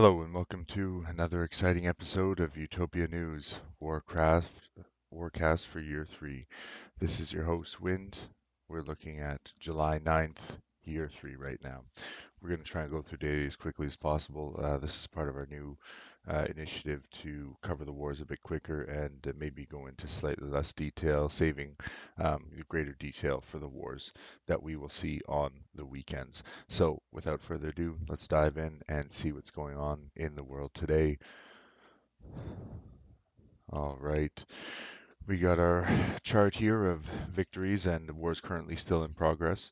Hello and welcome to another exciting episode of Utopia News, Warcast for Year 3. This is your host, Wind. We're looking at July 9th, Year 3 right now. We're going to try and go through data as quickly as possible. This is part of our new initiative to cover the wars a bit quicker and maybe go into slightly less detail, saving greater detail for the wars that we will see on the weekends. So, without further ado, let's dive in and see what's going on in the world today. All right, we got our chart here of victories and the wars currently still in progress.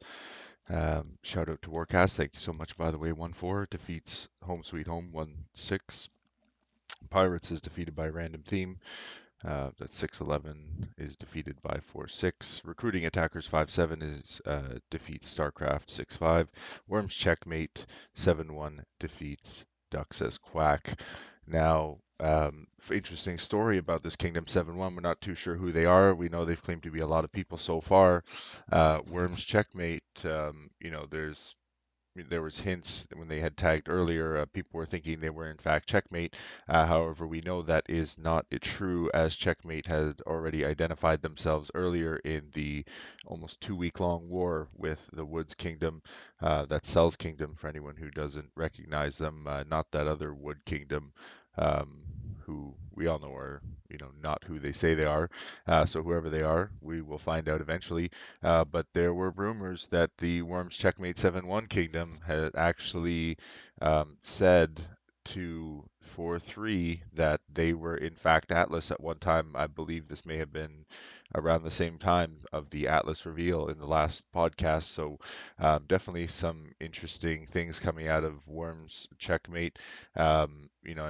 Shout out to WARCAST. Thank you so much, by the way. 1-4 defeats Home Sweet Home 1-6. Pirates is defeated by Random Theme. That 6-11 is defeated by 4-6. Recruiting Attackers 5-7 is defeats StarCraft 6-5. Worms Checkmate 7-1 defeats Duck says Quack. Now, interesting story about this Kingdom 7-1. We're not too sure who they are. We know they've claimed to be a lot of people so far. Worms Checkmate, there was hints when they had tagged earlier. People were thinking they were in fact Checkmate. However, we know that is not true, as Checkmate had already identified themselves earlier in the almost 2 week long war with the Woods Kingdom, that Cells Kingdom. For anyone who doesn't recognize them, not that other Wood Kingdom. Um, who we all know are, not who they say they are. So whoever they are, we will find out eventually. But there were rumors that the Worms Checkmate 7-1 Kingdom had actually said to 4-3 that they were in fact Atlas at one time. I believe this may have been around the same time of the Atlas reveal in the last podcast. So definitely some interesting things coming out of Worms Checkmate. I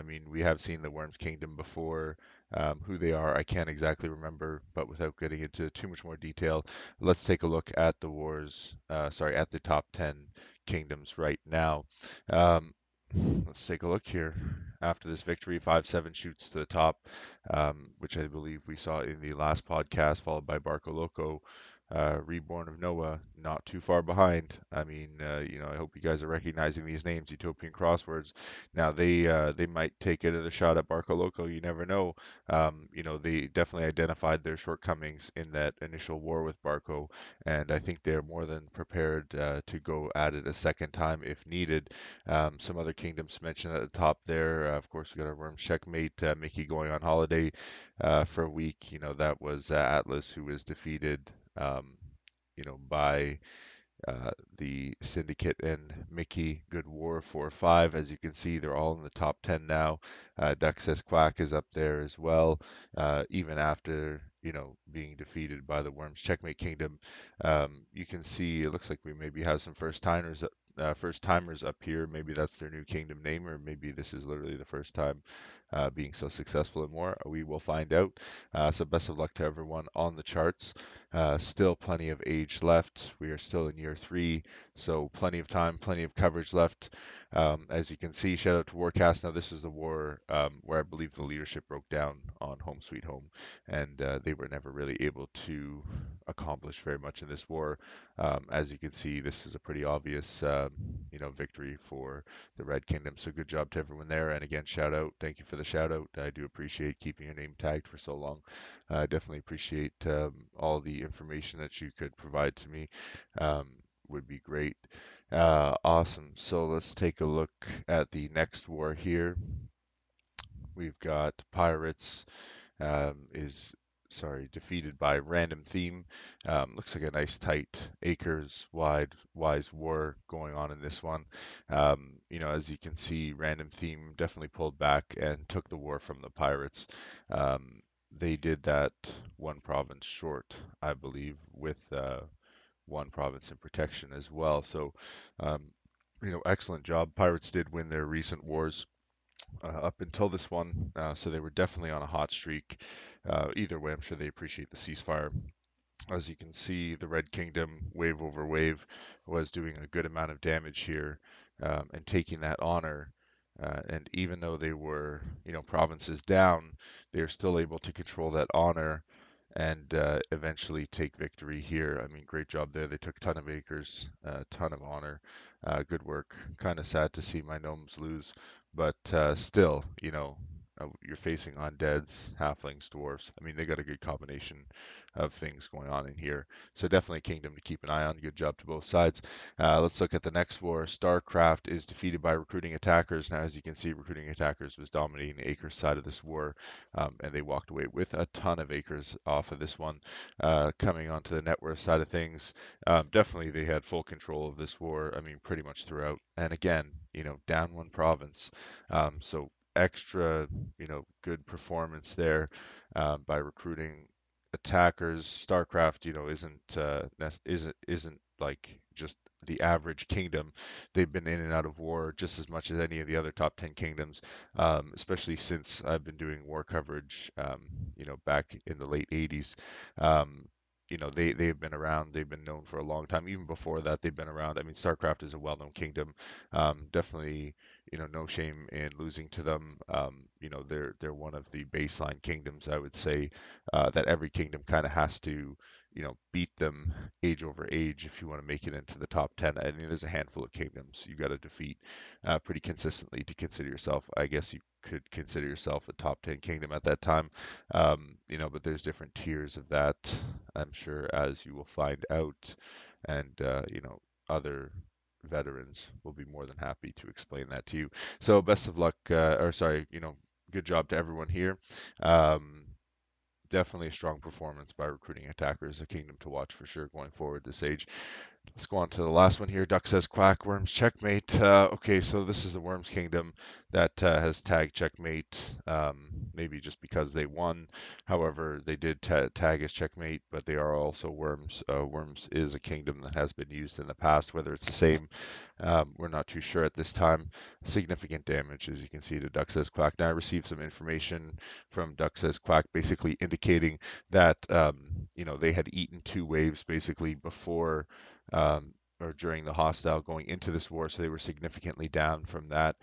mean, we have seen the Worms Kingdom before. Who they are, I can't exactly remember, but without getting into too much more detail, let's take a look at the at the top 10 kingdoms right now. Um, let's take a look here. After this victory, 5-7 shoots to the top, which I believe we saw in the last podcast, followed by Barco Loco. Reborn of Noah, not too far behind. I mean, I hope you guys are recognizing these names, Utopian crosswords. Now they might take another shot at Barco Loco. You never know. They definitely identified their shortcomings in that initial war with Barco, and I think they're more than prepared to go at it a second time if needed. Some other kingdoms mentioned at the top there. Of course, we got our Worms Checkmate, Mickey going on holiday for a week. That was Atlas, who was defeated um, by the Syndicate and Mickey. Good War 4-5. As you can see, they're all in the top 10 now. Duck says Quack is up there as well, even after being defeated by the Worms Checkmate Kingdom. You can see it looks like we maybe have some first timers up here. Maybe that's their new kingdom name, or maybe this is literally the first time being so successful in war. We will find out. So best of luck to everyone on the charts. Still plenty of age left. We are still in year 3, so plenty of time, plenty of coverage left. As you can see, shout out to WARCAST. Now, this is the war where I believe the leadership broke down on Home Sweet Home, and they were never really able to accomplish very much in this war. As you can see, this is a pretty obvious, victory for the Red Kingdom. So good job to everyone there. And again, shout out. Thank you for the shout out. I do appreciate keeping your name tagged for so long. Definitely appreciate all the information that you could provide to me. Would be great. Awesome. So let's take a look at the next war here. We've got Pirates is defeated by Random Theme. Looks like a nice tight acres wise war going on in this one. As you can see, Random Theme definitely pulled back and took the war from the Pirates. They did that one province short, I believe, with one province in protection as well. So, excellent job. Pirates did win their recent wars up until this one, so they were definitely on a hot streak. Either way, I'm sure they appreciate the ceasefire. As you can see, the Red Kingdom, wave over wave, was doing a good amount of damage here and taking that honor. And even though they were, provinces down, they are still able to control that honor and eventually take victory here. I mean, great job there. They took a ton of acres, a ton of honor. Good work. Kind of sad to see my gnomes lose, but still, you're facing undeads, halflings, dwarves. I mean, they got a good combination of things going on in here. So definitely a kingdom to keep an eye on. Good job to both sides. Let's look at the next war. StarCraft is defeated by recruiting attackers. Now, as you can see, recruiting attackers was dominating the acres side of this war, and they walked away with a ton of acres off of this one. Coming onto the net worth side of things, definitely they had full control of this war. I mean, pretty much throughout. And again, down one province. So extra, good performance there by recruiting attackers. StarCraft, isn't like just the average kingdom. They've been in and out of war just as much as any of the other top 10 kingdoms, especially since I've been doing war coverage, back in the late 80s. Um, they've been around. They've been known for a long time. Even before that, they've been around. I mean, StarCraft is a well-known kingdom. Definitely, no shame in losing to them. They're one of the baseline kingdoms, I would say, that every kingdom kind of has to, beat them age over age if you want to make it into the top 10. I mean, there's a handful of kingdoms you got to defeat pretty consistently to consider yourself. I guess you could consider yourself a top 10 kingdom at that time. But there's different tiers of that, I'm sure, as you will find out. And, other veterans will be more than happy to explain that to you. So best of luck, or sorry, good job to everyone here. Um, Definitely a strong performance by recruiting attackers, a kingdom to watch for sure going forward this age. Let's go on to the last one here. Duck says Quack, Worms checkmate. Okay, so this is the Worms Kingdom that has tagged checkmate, maybe just because they won. However, they did tag as checkmate, but they are also Worms. Worms is a kingdom that has been used in the past. Whether it's the same, we're not too sure at this time. Significant damage, as you can see, to Duck says Quack. Now I received some information from Duck says Quack, basically indicating that they had eaten two waves basically before or during the hostile going into this war, so they were significantly down from that.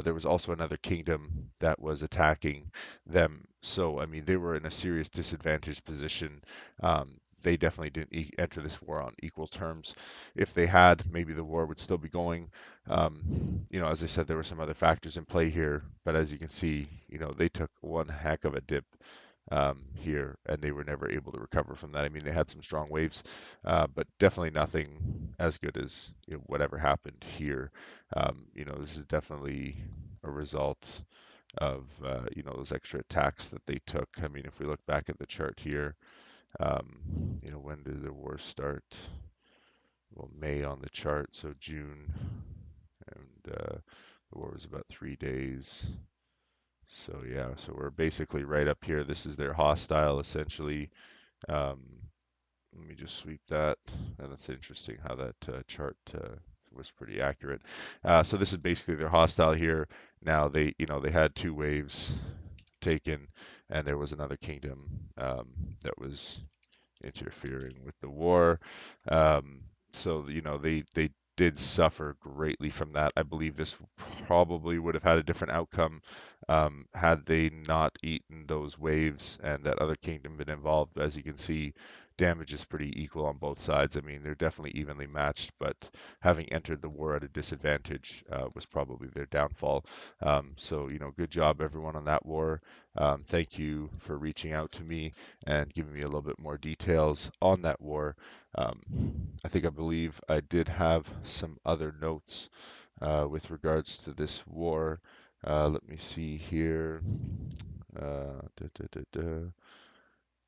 There was also another kingdom that was attacking them, so I mean they were in a serious disadvantaged position. They definitely didn't enter this war on equal terms. If they had, maybe the war would still be going. As I said, there were some other factors in play here, but as you can see, they took one heck of a dip here, and they were never able to recover from that. I mean, they had some strong waves, but definitely nothing as good as whatever happened here. This is definitely a result of those extra attacks that they took. I mean, if we look back at the chart here, when did the war start? Well, May on the chart, so June, and the war was about 3 days. So yeah, so we're basically right up here. This is their hostile essentially. Um, Let me just sweep that. And that's interesting how that chart was pretty accurate. So this is basically their hostile here. Now they had two waves taken, and there was another kingdom that was interfering with the war. Um, so they did suffer greatly from that. I believe this probably would have had a different outcome had they not eaten those waves and that other kingdom been involved. As you can see, damage is pretty equal on both sides. I mean, they're definitely evenly matched, but having entered the war at a disadvantage was probably their downfall. So, good job everyone on that war. Thank you for reaching out to me and giving me a little bit more details on that war. Um, I believe I did have some other notes with regards to this war. Let me see here. Da, da, da, da.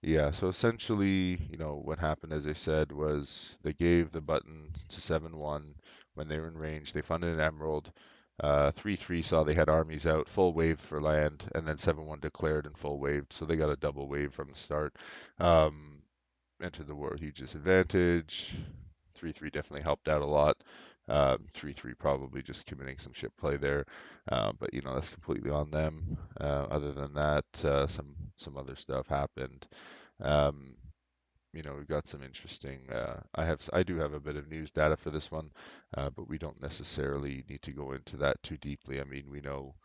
Yeah, so essentially, what happened, as I said, was they gave the button to 7-1 when they were in range. They funded an emerald. 3-3 saw they had armies out, full wave for land, and then 7-1 declared and full waved, so they got a double wave from the start. Um, Entered the war at huge disadvantage. 3-3 definitely helped out a lot. 3-3 probably just committing some ship play there, but that's completely on them. Other than that, some other stuff happened. Um, we've got some interesting. I do have a bit of news data for this one, but we don't necessarily need to go into that too deeply. I mean, we know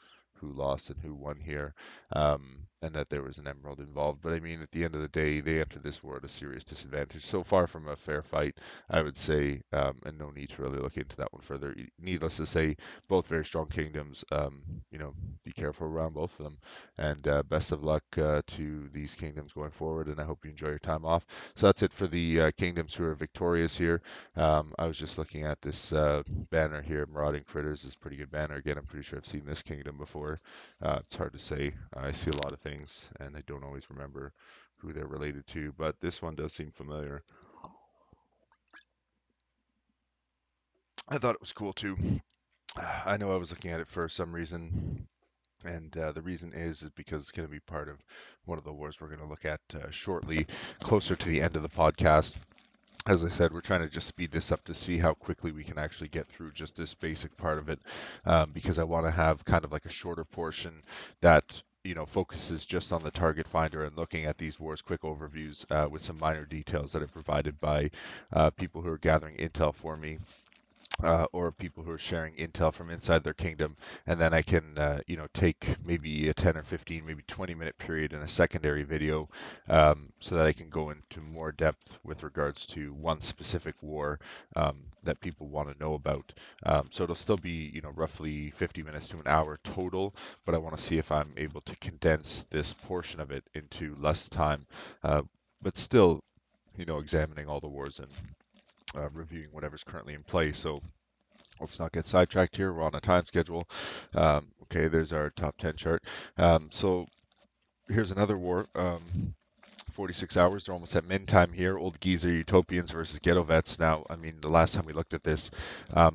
who lost and who won here, and that there was an emerald involved. But I mean, at the end of the day, they entered this war at a serious disadvantage. So far from a fair fight, I would say, and no need to really look into that one further. Needless to say, both very strong kingdoms. You know, be careful around both of them, and best of luck to these kingdoms going forward. And I hope you enjoy your time off. So that's it for the kingdoms who are victorious here. I was just looking at this banner here, Marauding Critters is a pretty good banner. Again, I'm pretty sure I've seen this kingdom before. It's hard to say. I see a lot of things, and I don't always remember who they're related to, but this one does seem familiar. I thought it was cool too. I know I was looking at it for some reason, and the reason is because it's going to be part of one of the wars we're going to look at shortly, closer to the end of the podcast. As I said, we're trying to just speed this up to see how quickly we can actually get through just this basic part of it, because I want to have kind of like a shorter portion that focuses just on the target finder and looking at these wars quick overviews with some minor details that are provided by people who are gathering intel for me, or people who are sharing intel from inside their kingdom, and then I can, take maybe a 10 or 15, maybe 20-minute period in a secondary video, so that I can go into more depth with regards to one specific war that people want to know about. So it'll still be, roughly 50 minutes to an hour total, but I want to see if I'm able to condense this portion of it into less time, but still, examining all the wars and reviewing whatever's currently in play. So let's not get sidetracked here. We're on a time schedule. Okay, there's our top 10 chart. So here's another war. 46 hours. They're almost at min time here. OldGeezer Utopians versus Ghetto Vets. Now, I mean, the last time we looked at this, it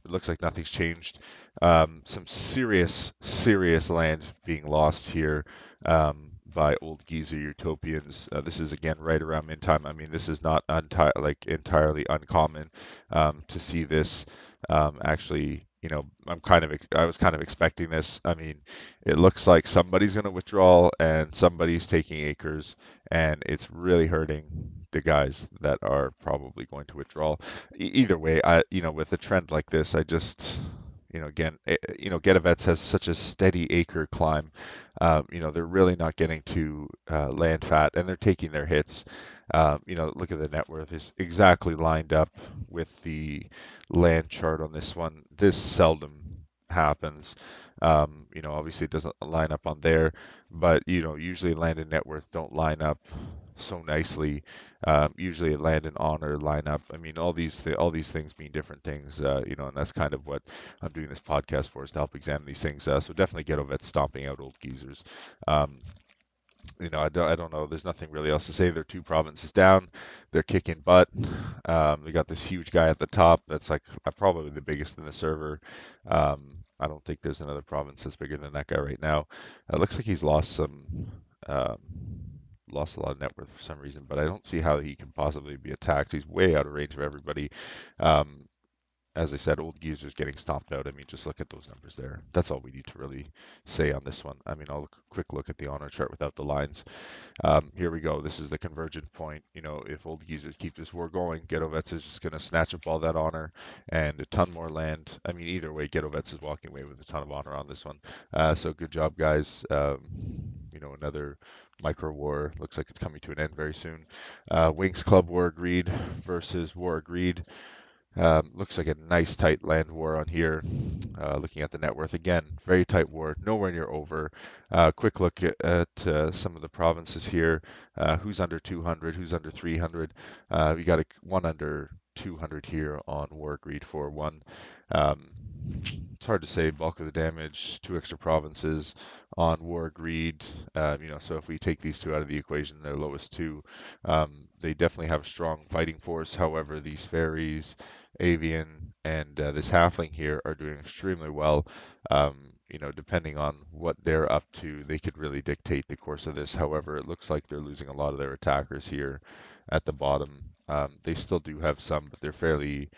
looks like nothing's changed. Some serious, serious land being lost here by OldGeezer Utopians. This is again right around min time. I mean, this is not entirely uncommon to see this. Actually, I was kind of expecting this. I mean, it looks like somebody's going to withdraw and somebody's taking acres, and it's really hurting the guys that are probably going to withdraw. Either way, with a trend like this, I just, again, Getavets has such a steady acre climb. They're really not getting to land fat, and they're taking their hits. Look at the net worth is exactly lined up with the land chart on this one. This seldom happens. Obviously it doesn't line up on there, but usually land and net worth don't line up so nicely. Usually land and honor line up. I mean, all these things mean different things, and that's kind of what I'm doing this podcast for, is to help examine these things. So definitely Ghetto Vets stomping out OldGeezers. Um, I don't know. There's nothing really else to say. They're two provinces down. They're kicking butt. We got this huge guy at the top that's like probably the biggest in the server. I don't think there's another province that's bigger than that guy right now. It looks like he's um, lost a lot of net worth for some reason, but I don't see how he can possibly be attacked. He's way out of range of everybody. Um, as I said, OldGeezer's getting stomped out. I mean, just look at those numbers there. That's all we need to really say on this one. I mean, I'll quick look at the honor chart without the lines. Here we go. This is the convergent point. If OldGeezers keep this war going, Getovets is just going to snatch up all that honor and a ton more land. I mean, either way, Getovets is walking away with a ton of honor on this one. So good job, guys. Another micro war. Looks like it's coming to an end very soon. Winx Club War Agreed versus War Agreed. Looks like a nice tight land war on here. Looking at the net worth again, very tight war, nowhere near over. Quick look at some of the provinces here. Who's under 200? Who's under 300? We got one under 200 here on War Agreed 4-1. It's hard to say. Bulk of the damage, two extra provinces on War Agreed. So if we take these two out of the equation, they're lowest two. They definitely have a strong fighting force. However, these fairies, Avian, and this halfling here are doing extremely well. Depending on what they're up to, they could really dictate the course of this. However, it looks like they're losing a lot of their attackers here at the bottom. They still do have some, but they're fairly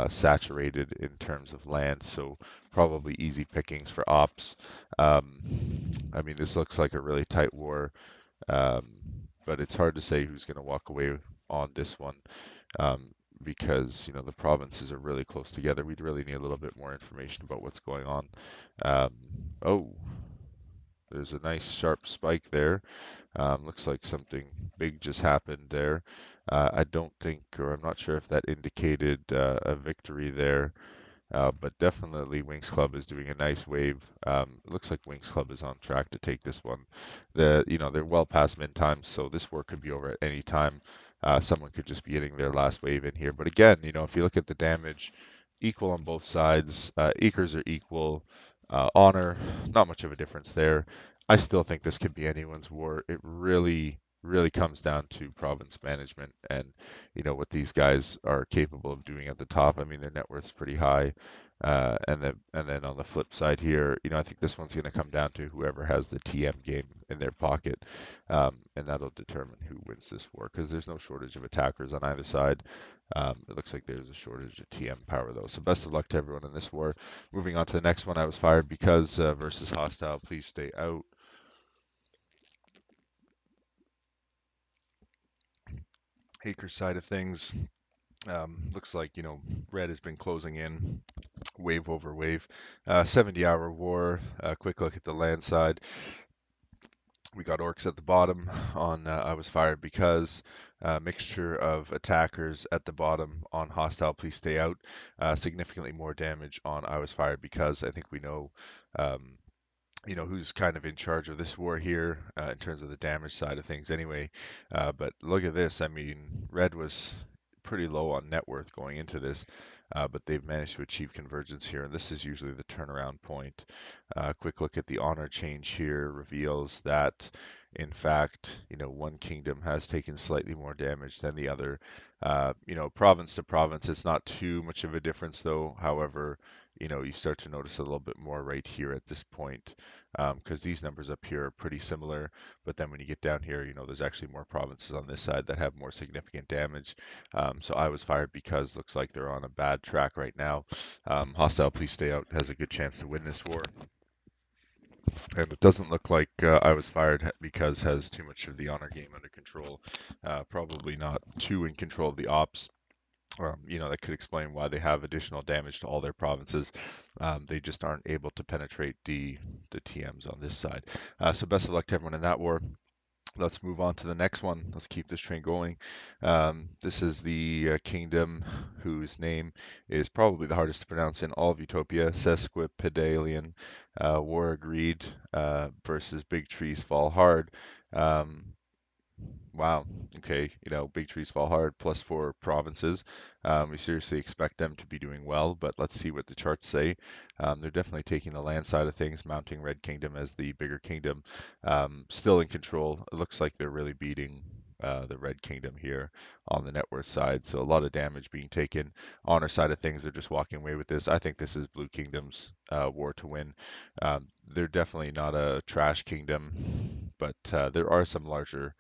saturated in terms of land, so probably easy pickings for ops. I mean, this looks like a really tight war, um, but it's hard to say who's going to walk away on this one. because the provinces are really close together. We'd really need a little bit more information about what's going on. Um, oh, there's a nice sharp spike there. Looks like something big just happened there. I don't think, or I'm not sure if that indicated a victory there. But definitely Winx Club is doing a nice wave. It looks like Winx Club is on track to take this one. They're well past min time, so this war could be over at any time. Someone could just be hitting their last wave in here. But again, if you look at the damage, equal on both sides. Acres are equal. Honor, not much of a difference there. I still think this could be anyone's war. It really, really comes down to province management and what these guys are capable of doing at the top. I mean, their net worth's pretty high. And then on the flip side here, I think this one's going to come down to whoever has the TM game in their pocket, and that'll determine who wins this war because there's no shortage of attackers on either side. It looks like there's a shortage of TM power though. So best of luck to everyone in this war. Moving on to the next one, I was fired because versus hostile. Please stay out. Acre side of things. Looks like, red has been closing in wave over wave. 70-hour war. Quick look at the land side. We got orcs at the bottom on I was fired because mixture of attackers at the bottom on hostile, please stay out. Significantly more damage on I was fired because I think we know um, who's kind of in charge of this war here in terms of the damage side of things anyway. But look at this. I mean, red was pretty low on net worth going into this, but they've managed to achieve convergence here, and this is usually the turnaround point. Quick look at the honor change here reveals that, in fact, one kingdom has taken slightly more damage than the other. Province to province, it's not too much of a difference though. However, you start to notice a little bit more right here at this point because these numbers up here are pretty similar. But then when you get down here, there's actually more provinces on this side that have more significant damage. So I was fired because looks like they're on a bad track right now. Hostile, please stay out, has a good chance to win this war. And it doesn't look like I was fired because has too much of the honor game under control. Probably not too in control of the ops. That could explain why they have additional damage to all their provinces. They just aren't able to penetrate the TMs on this side. So best of luck to everyone in that war. Let's move on to the next one. Let's keep this train going. This is the kingdom whose name is probably the hardest to pronounce in all of Utopia. Sesquipedalian War Agreed versus Big Trees Fall Hard. Um, Wow. Okay. Big trees fall hard, +4 provinces. We seriously expect them to be doing well, but let's see what the charts say. They're definitely taking the land side of things, mounting Red Kingdom as the bigger kingdom. Still in control. It looks like they're really beating the Red Kingdom here on the net worth side. So a lot of damage being taken. Honor side of things, they're just walking away with this. I think this is Blue Kingdom's war to win. They're definitely not a trash kingdom, but there are some larger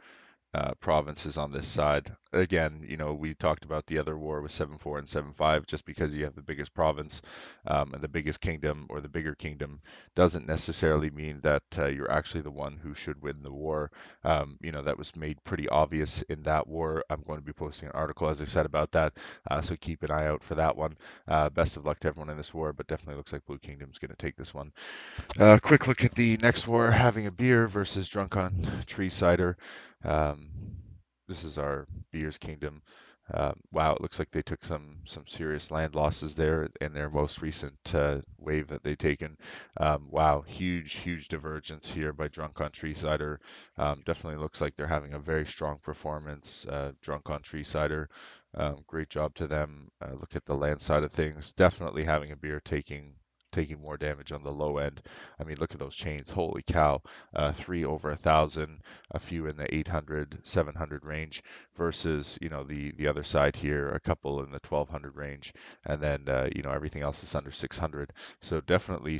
provinces on this side. Again, we talked about the other war with 7-4 and 7-5. Just because you have the biggest province and the biggest kingdom or the bigger kingdom doesn't necessarily mean that you're actually the one who should win the war. That was made pretty obvious in that war. I'm going to be posting an article, as I said, about that. So keep an eye out for that one. Best of luck to everyone in this war, but definitely looks like Blue Kingdom's going to take this one. Quick look at the next war, having a beer versus drunk on tree cider. Um, this is our beers kingdom. Wow, it looks like they took some serious land losses there in their most recent wave that they taken. Wow, huge divergence here by drunk on tree cider. Definitely looks like they're having a very strong performance. Drunk on tree cider. Great job to them. Look at the land side of things. Definitely having a beer taking more damage on the low end. I mean, look at those chains. Holy cow. 3 over 1,000, a few in the 800, 700 range versus, the other side here, a couple in the 1,200 range. And then, everything else is under 600. So definitely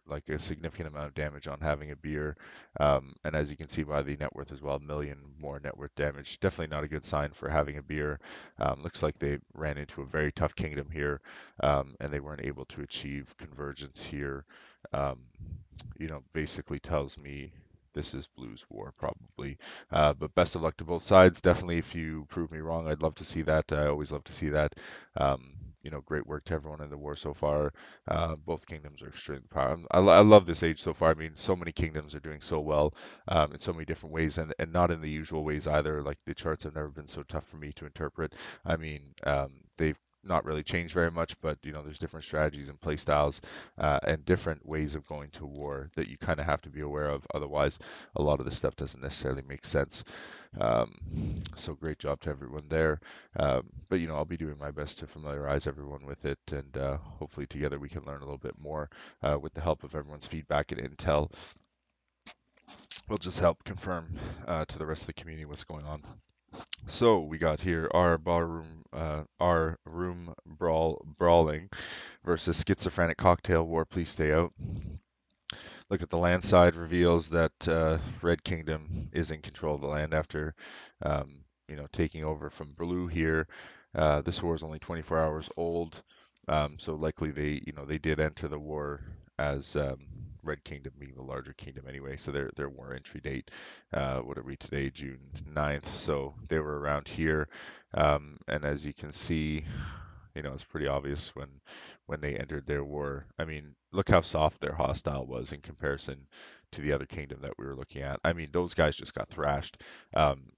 like a significant amount of damage on having a beer. And as you can see by the net worth as well, a million more net worth damage. Definitely not a good sign for having a beer. Looks like they ran into a very tough kingdom here, and they weren't able to achieve convergence here. Um, Basically tells me this is Blue's war probably. But best of luck to both sides. Definitely, if you prove me wrong, I'd love to see that. I always love to see that. Um, great work to everyone in the war so far. Both kingdoms are extremely powerful. I love this age so far. I mean, so many kingdoms are doing so well in so many different ways, and not in the usual ways either. Like the charts have never been so tough for me to interpret. I mean, they've not really changed very much, but there's different strategies and play styles and different ways of going to war that you kind of have to be aware of. Otherwise, a lot of this stuff doesn't necessarily make sense. Um, so great job to everyone there. But I'll be doing my best to familiarize everyone with it, and hopefully together we can learn a little bit more with the help of everyone's feedback and intel. Will just help confirm to the rest of the community what's going on. So we got here our room brawling versus Schizophrenic Cocktail War. Please stay out. Look at the land side reveals that Red Kingdom is in control of the land after taking over from Blue here. This war is only 24 hours old, so likely they did enter the war as Red Kingdom being the larger kingdom anyway. So their war entry date, what are we today, June 9th? So they were around here, and as you can see, it's pretty obvious when they entered their war. I mean, look how soft their hostile was in comparison to the other kingdom that we were looking at. I mean, those guys just got thrashed.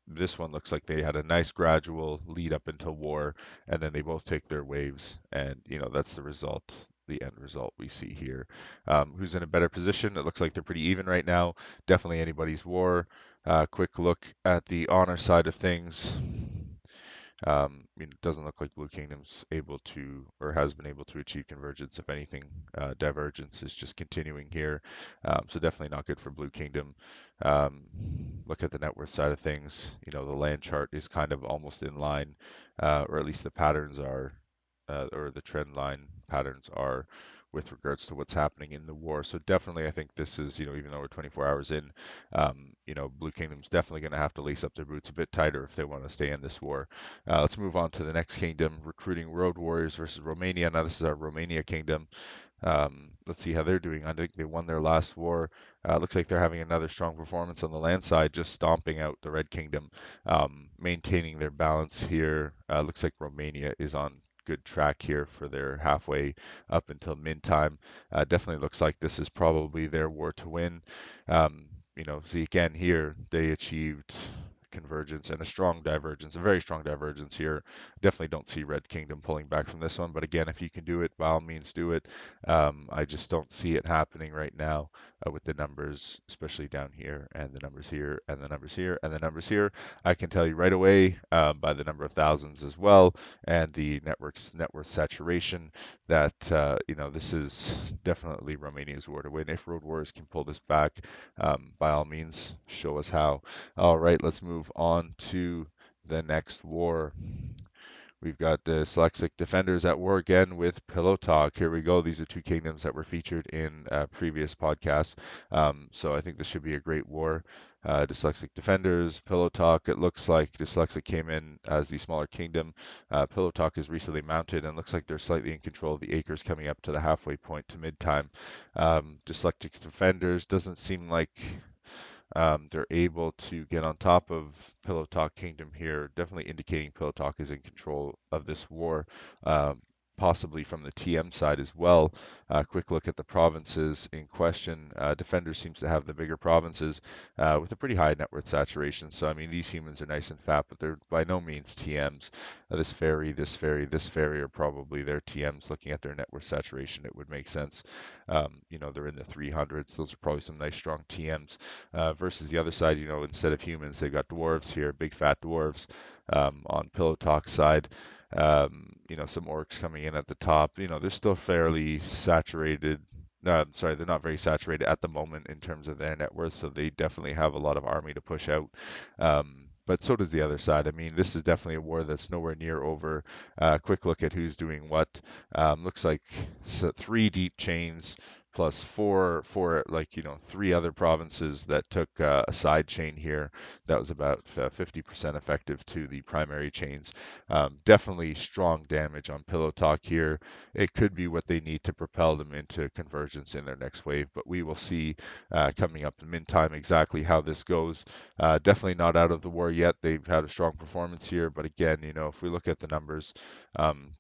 This one looks like they had a nice gradual lead up into war, and then they both take their waves, and that's the result. The end result we see here. Who's in a better position? It looks like they're pretty even right now. Definitely anybody's war. Quick look at the honor side of things. It doesn't look like Blue Kingdom's able to or has been able to achieve convergence. If anything, divergence is just continuing here. So definitely not good for Blue Kingdom. Um, Look at the net worth side of things. The land chart is kind of almost in line, or at least the patterns are, or the trend line patterns are with regards to what's happening in the war. So definitely, I think this is, even though we're 24 hours in, Blue Kingdom's definitely going to have to lace up their boots a bit tighter if they want to stay in this war. Let's move on to the next kingdom, recruiting road warriors versus Romania. Now this is our Romania kingdom. Let's see how they're doing. I think they won their last war. Looks like they're having another strong performance on the land side, just stomping out the Red Kingdom, maintaining their balance here. Looks like Romania is on good track here for their halfway up until mid time. Definitely looks like this is probably their war to win. See again here, they achieved convergence and a strong divergence, a very strong divergence here. Definitely don't see Red Kingdom pulling back from this one, but again, if you can do it, by all means do it. I just don't see it happening right now with the numbers, especially down here, and the numbers here, and the numbers here, and the numbers here. I can tell you right away by the number of thousands as well, and the net worth saturation that this is definitely Romania's war to win. If Road Warriors can pull this back, by all means, show us how. All right, let's move on to the next war. We've got the Dyslexic Defenders at war again with Pillow Talk. Here we go. These are two kingdoms that were featured in previous podcasts. So I think this should be a great war. Dyslexic Defenders, Pillow Talk. It looks like Dyslexic came in as the smaller kingdom. Pillow Talk is recently mounted and looks like they're slightly in control of the acres coming up to the halfway point to mid-time. Dyslexic Defenders doesn't seem like they're able to get on top of Pillow Talk Kingdom here, definitely indicating Pillow Talk is in control of this war, possibly from the TM side as well. Quick look at the provinces in question. Defenders seems to have the bigger provinces with a pretty high net worth saturation. So, I mean, these humans are nice and fat, but they're by no means TMs. This ferry, this ferry, this ferry are probably their TMs. Looking at their net worth saturation, it would make sense. They're in the 300s. Those are probably some nice strong TMs. Versus the other side, instead of humans, they've got dwarves here, big fat dwarves on Pillow Talk side. Some orcs coming in at the top. They're still fairly saturated. Sorry, they're not very saturated at the moment in terms of their net worth, so they definitely have a lot of army to push out. But so does the other side. I mean, this is definitely a war that's nowhere near over. Quick look at who's doing what. Looks like three deep chains plus four like three other provinces that took a side chain here that was about 50% effective to the primary chains. Definitely strong damage on Pillow Talk here. It could be what they need to propel them into convergence in their next wave, but we will see coming up in min time exactly how this goes. Definitely not out of the war yet. They've had a strong performance here, but again, if we look at the numbers, um,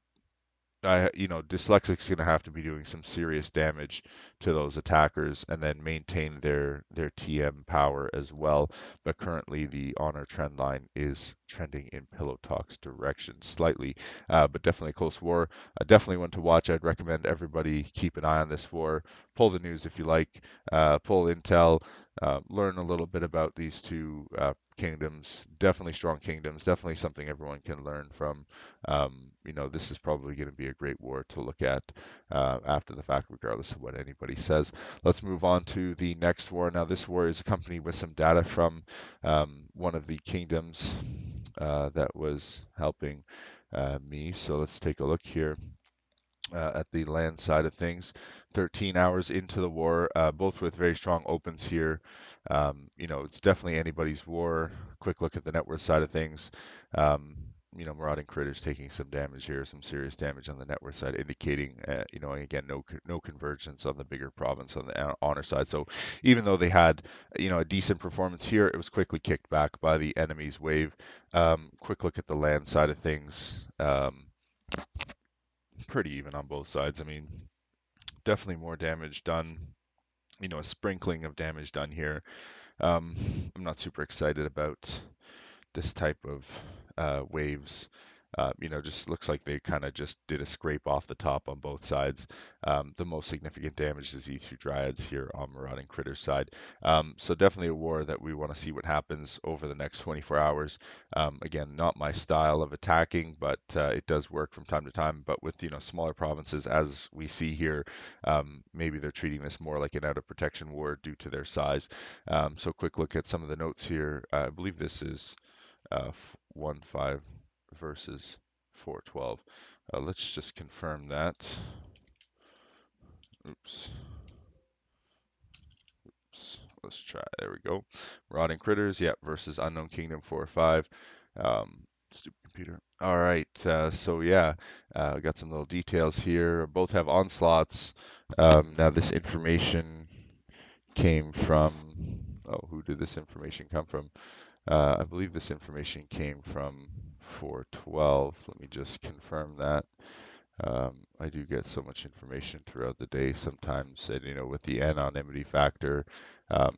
Dyslexic's going to have to be doing some serious damage to those attackers and then maintain their TM power as well. But currently, the honor trend line is trending in Pillow Talk's direction slightly, but definitely a close war. Definitely one to watch. I'd recommend everybody keep an eye on this war. Pull the news if you like. Pull intel. Learn a little bit about these two kingdoms. Definitely strong kingdoms. Definitely something everyone can learn from. This is probably going to be a great war to look at after the fact, regardless of what anybody says. Let's move on to the next war. Now, this war is accompanied with some data from one of the kingdoms that was helping me. So let's take a look here. At the land side of things. 13 hours into the war, both with very strong opens here. It's definitely anybody's war. Quick look at the net worth side of things. Marauding critters taking some damage here, some serious damage on the net worth side, indicating, again, no convergence on the bigger province on the honor side. So even though they had, a decent performance here, it was quickly kicked back by the enemy's wave. Quick look at the land side of things. Pretty even on both sides. I mean, definitely more damage done, a sprinkling of damage done here. I'm not super excited about this type of waves. Just looks like they kind of just did a scrape off the top on both sides. The most significant damage is these two Dryads here on Marauding Critters side. So definitely a war that we want to see what happens over the next 24 hours. Again, not my style of attacking, but it does work from time to time. But with smaller provinces, as we see here, maybe they're treating this more like an out of protection war due to their size. So quick look at some of the notes here. I believe this is 1-5 versus 412. Let's just confirm that. Oops. Let's try. There we go. Rotting Critters, yeah, versus Unknown Kingdom 4-5. Stupid computer. All right, so yeah, got some little details here. Both have onslaughts. Now this information came from. Oh, who did this information come from? I believe this information came from 412. Let me just confirm that. I do get so much information throughout the day sometimes, and with the anonymity factor,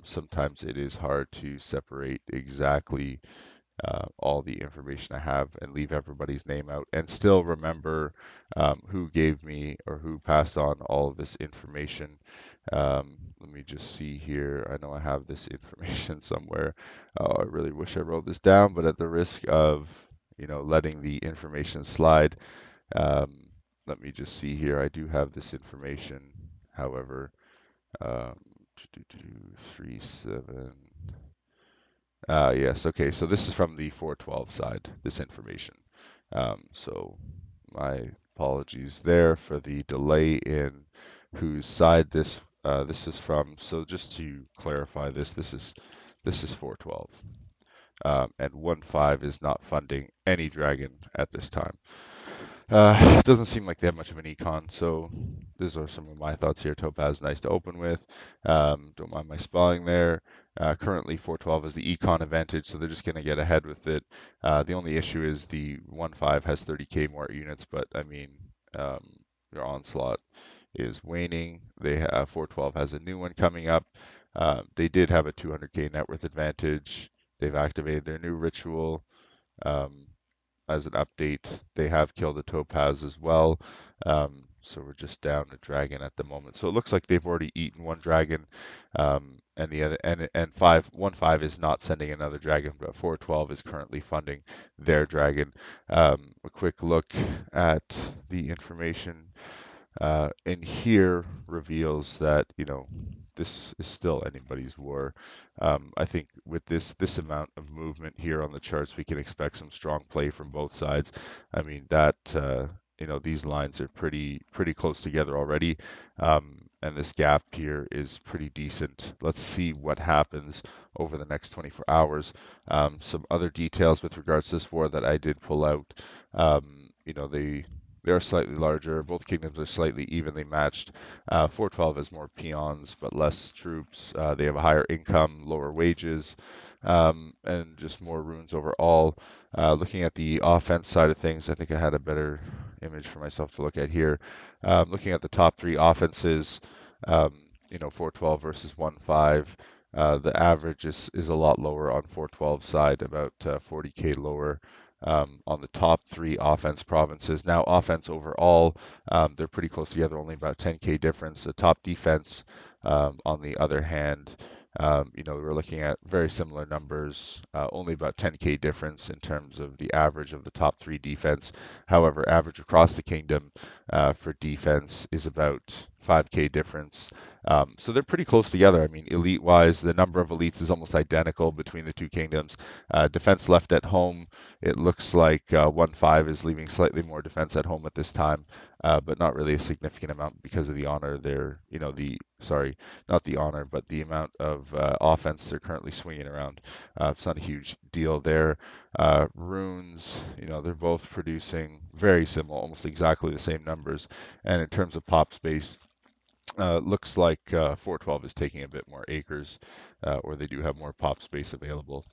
sometimes it is hard to separate exactly all the information I have and leave everybody's name out and still remember who gave me or who passed on all of this information. Let me just see here. I know I have this information somewhere. Oh, I really wish I wrote this down, but at the risk of, letting the information slide, um, let me just see here. I do have this information. However, um, 37. Yes, okay, so this is from the 412 side, this information. So my apologies there for the delay in whose side this is from. So just to clarify this is 412. And 1.5 is not funding any dragon at this time. It doesn't seem like they have much of an econ, so these are some of my thoughts here. Topaz, nice to open with. Don't mind my spelling there. Currently, 412 is the econ advantage, so they're just going to get ahead with it. The only issue is the 1.5 has 30k more units, but I mean, their onslaught is waning. 412 has a new one coming up. They did have a 200k net worth advantage. They've activated their new ritual. As an update. They have killed a topaz as well. So we're just down a dragon at the moment. So it looks like they've already eaten one dragon, and the other and 1.5 is not sending another dragon, but 412 is currently funding their dragon. A quick look at the information in here reveals that this is still anybody's war. I think with this amount of movement here on the charts, we can expect some strong play from both sides. I mean that these lines are pretty close together already, and and this gap here is pretty decent. Let's see what happens over the next 24 hours. Some other details with regards to this war that I did pull out. They are slightly larger. Both kingdoms are slightly evenly matched. 412 has more peons but less troops. They have a higher income, lower wages, and just more runes overall. Looking at the offense side of things, I think I had a better image for myself to look at here. Looking at the top three offenses, 412 versus 1.5. The average is a lot lower on 412 side, about 40k lower on the top three offense provinces. Now, offense overall, they're pretty close together, only about 10k difference. The top defense, on the other hand, we're looking at very similar numbers, only about 10k difference in terms of the average of the top three defense. However, average across the kingdom for defense is about 5k difference. So they're pretty close together. I mean, elite-wise, the number of elites is almost identical between the two kingdoms. Defense left at home, it looks like 1.5 is leaving slightly more defense at home at this time, but not really a significant amount because of the honor there. Sorry, not the honor, but the amount of offense they're currently swinging around. It's not a huge deal there. Runes, they're both producing very similar, almost exactly the same numbers. And in terms of pop space, looks like 412 is taking a bit more acres, or they do have more pop space available.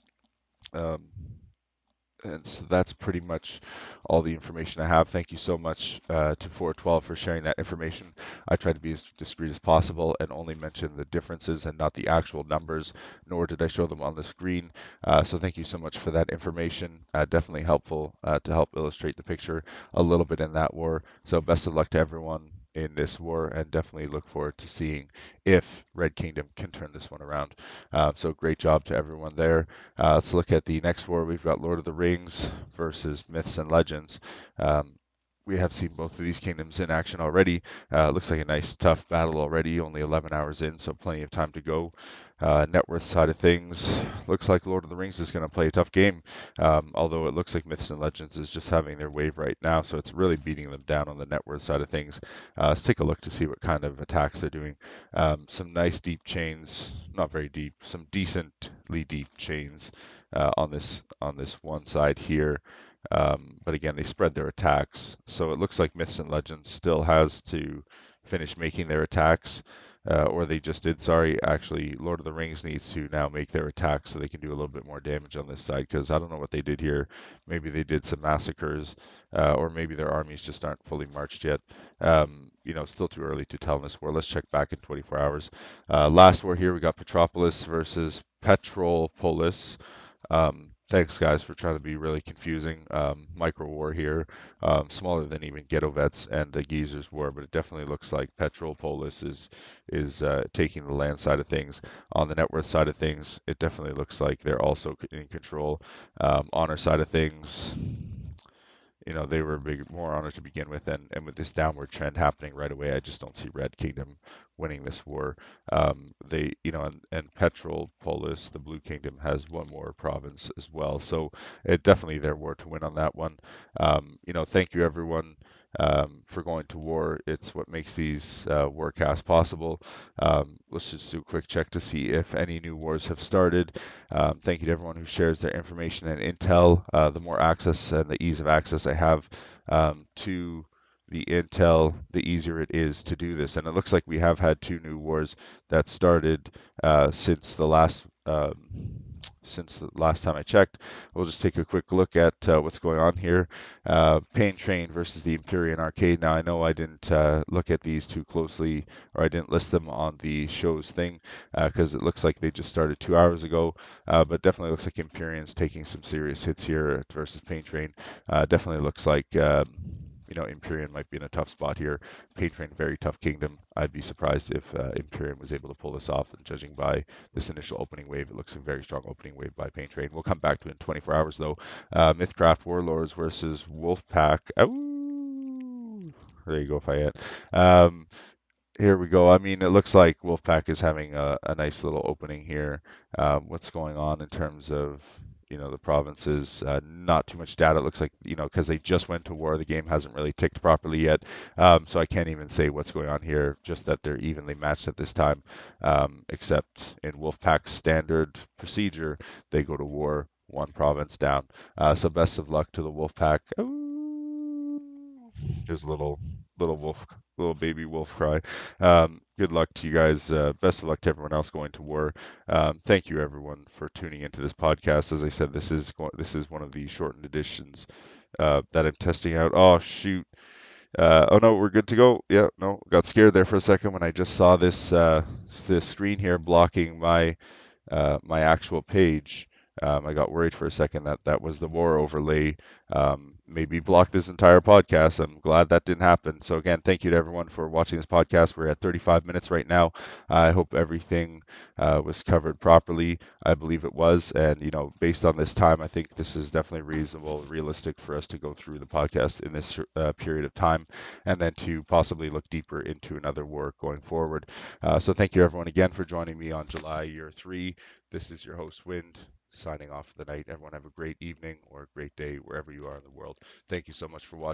Um, and so that's pretty much all the information I have. Thank you so much to 412 for sharing that information. I tried to be as discreet as possible and only mention the differences and not the actual numbers, nor did I show them on the screen. So thank you so much for that information. Definitely helpful to help illustrate the picture a little bit in that war. So best of luck to everyone in this war, and definitely look forward to seeing if Red Kingdom can turn this one around. So great job to everyone there. Let's look at the next war. We've got Lord of the Rings versus Myths and Legends. We have seen both of these kingdoms in action already. Looks like a nice, tough battle already, only 11 hours in, so plenty of time to go. Net worth side of things, looks like Lord of the Rings is going to play a tough game, although it looks like Myths and Legends is just having their wave right now, so it's really beating them down on the net worth side of things. Let's take a look to see what kind of attacks they're doing. Some nice deep chains, not very deep, some decently deep chains on this one side here. But again, they spread their attacks. So it looks like Myths and Legends still has to finish making their attacks, or they just did. Sorry, actually, Lord of the Rings needs to now make their attacks so they can do a little bit more damage on this side, because I don't know what they did here. Maybe they did some massacres, or maybe their armies just aren't fully marched yet. Still too early to tell in this war. Let's check back in 24 hours. Last war here, we got Petropolis versus Petropolis. Thanks, guys, for trying to be really confusing. Micro war here, smaller than even Ghetto Vets and the Geezers war, but it definitely looks like Petropolis is taking the land side of things. On the net worth side of things, it definitely looks like they're also in control. Honor side of things, they were more honor to begin with, and with this downward trend happening right away, I just don't see Red Kingdom winning this war. And Petropolis, the Blue Kingdom, has one more province as well, so it definitely their war to win on that one. Thank you everyone for going to war. It's what makes these warcasts possible. Let's just do a quick check to see if any new wars have started. Thank you to everyone who shares their information and intel. The more access and the ease of access I have to the intel, the easier it is to do this. And it looks like we have had two new wars that started since the last time I checked. We'll just take a quick look at what's going on here. Pain Train versus the Empyrean Arcade. Now, I know I didn't look at these too closely, or I didn't list them on the show's thing, because it looks like they just started 2 hours ago, but definitely looks like Empyrean's taking some serious hits here versus Pain Train. Definitely looks like Empyrean might be in a tough spot here. Pain Train, very tough kingdom. I'd be surprised if Empyrean was able to pull this off, and judging by this initial opening wave, it looks a very strong opening wave by Pain Train. We'll come back to it in 24 hours, though. Mythcraft Warlords versus Wolfpack. Ooh, there you go, Fayette. Here we go. I mean, it looks like Wolfpack is having a nice little opening here. What's going on in terms of the provinces. Not too much data. It looks like, because they just went to war, the game hasn't really ticked properly yet. So I can't even say what's going on here, just that they're evenly matched at this time, except in Wolfpack's standard procedure, they go to war one province down. So best of luck to the Wolfpack. Ooh. There's a little wolf, little baby wolf cry. Good luck to you guys. Best of luck to everyone else going to war. Thank you everyone for tuning into this podcast. As I said, this is one of the shortened editions that I'm testing out. Oh shoot. Oh no, we're good to go. Yeah, no, got scared there for a second when I just saw this screen here blocking my actual page. I got worried for a second that that was the war overlay. Maybe block this entire podcast. I'm glad that didn't happen. So again, thank you to everyone for watching this podcast. We're at 35 minutes right now. I hope everything was covered properly. I believe it was, and based on this time, I think this is definitely reasonable, realistic for us to go through the podcast in this period of time, and then to possibly look deeper into another war going forward. So thank you everyone again for joining me on July year 3. This is your host, Wind, signing off for the night. Everyone have a great evening or a great day wherever you are in the world. Thank you so much for watching.